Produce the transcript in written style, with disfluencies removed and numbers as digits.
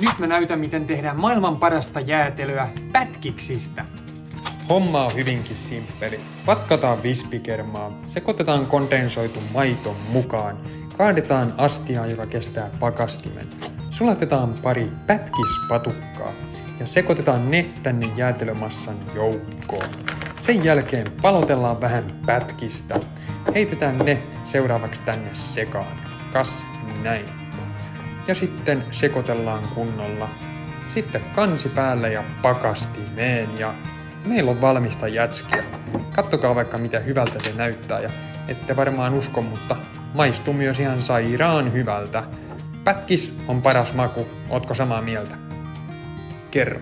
Nyt mä näytän, miten tehdään maailman parasta jäätelöä pätkiksistä. Homma on hyvinkin simppeli. Vatkataan vispikermaa, sekoitetaan kondensoitu maito mukaan, kaadetaan astiaan, joka kestää pakastimen. Sulatetaan pari pätkispatukkaa ja sekoitetaan ne tänne jäätelömassan joukkoon. Sen jälkeen palotellaan vähän pätkistä. Heitetään ne seuraavaksi tänne sekaan. Kas näin. Ja sitten sekoitellaan kunnolla. Sitten kansi päälle ja pakastimeen ja meillä on valmista jätskiä. Kattokaa vaikka miten hyvältä se näyttää ja ette varmaan usko, mutta maistuu myös ihan sairaan hyvältä. Pätkis on paras maku, ootko samaa mieltä? Kerro.